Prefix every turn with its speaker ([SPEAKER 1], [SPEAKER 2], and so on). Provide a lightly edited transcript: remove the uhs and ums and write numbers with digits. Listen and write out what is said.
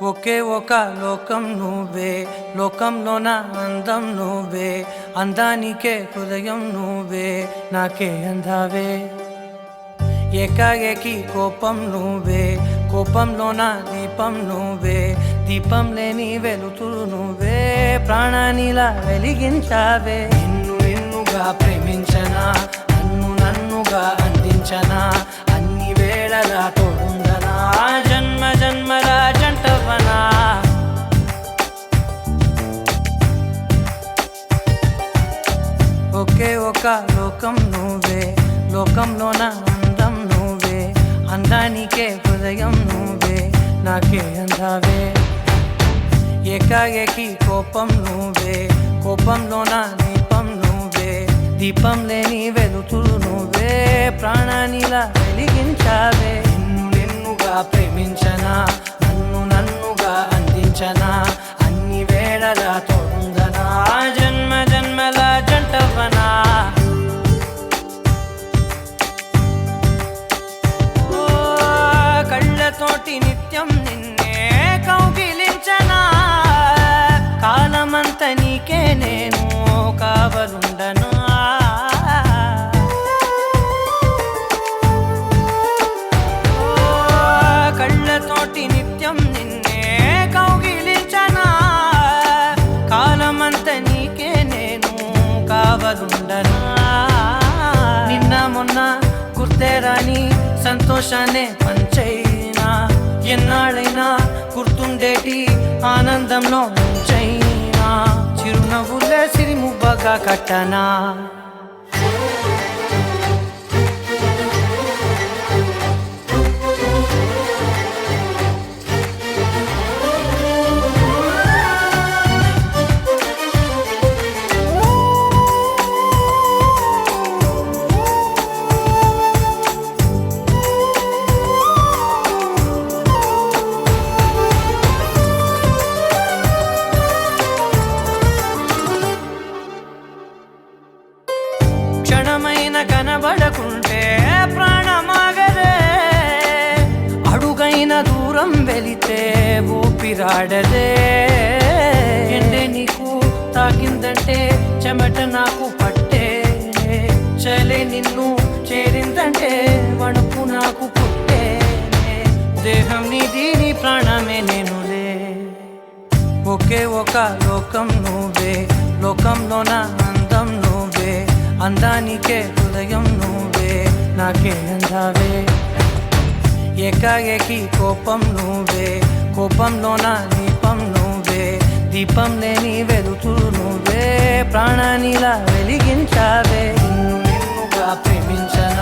[SPEAKER 1] ఒకే ఒక లోకం నువ్వే, లోకంలోన అందం నువ్వే, అందానికే హృదయం నువ్వే, నాకే అందావే. ఏకాఏకి కోపం నువ్వే, కోపంలోన దీపం నువ్వే, దీపం లేని వెలుతురు నువ్వే, ప్రాణానిలా వెలిగించావే. నిన్నుగా ప్రేమించనా, నన్నుగా అందించనా, అన్ని వేళలా తోడుందనా, జన్మ జన్మల జంటవనా. ఒకే ఒక లోకం నువ్వే, లోకంలోన అందం నువ్వే, అందానికే హృదయం నువ్వే, నాకే అందావే. ఏకాఏకి కోపం నువ్వే, కోపంలోన దీపం నువ్వే, దీపం లేని వెలుతురు నువ్వే, ప్రాణానిలా వెలిగించావే. నిన్నుగా ప్రేమించనా, నన్నుగా అందించనా, అన్ని వేళలా తోడుందనా, జన్మ జన్మల జంటవనా. కళ్ళతోటి నిత్యం నిన్నే కౌగిలించనా, కాలమంత నీకే నేను కావలుండనా. కళ్ళతోటి నిత్యం నిన్నే కౌగిలించనా, కాలమంత నీకే నేను కావలుండనా. నిన్న మొన్న గుర్తేరాని సంతోషాన్నే పంచైనా, ఎన్నాళ్ళైనా గుర్తుండేటి ఆనందంలో ఉంచైనా, చిరునవ్వులే సిరిముబ్బగా కట్టనా. క్షణమైన కనబడకుంటే ప్రాణమాగదే, అడుగైన దూరం వెళితే ఊపిరాడదే. ఎండే నీకు తాకిందంటే చెమట నాకు పట్టే, చలే నిన్ను చేరిందంటే వణుకు నాకు పుట్టే, దేహం నీది నీ ప్రాణమే నేనులే. ఒకే ఒక లోకం నువ్వే, లోకంలోన అందం నువ్వే, అందానికే హృదయం నువ్వే, నాకే అందావే. ఏకాఏకి కోపం నువ్వే, కోపంలోన దీపం నువ్వే, దీపం లేని వెలుతురు నువ్వే, ప్రాణానిలా వెలిగించావే. నిన్నుగా ప్రేమించనా,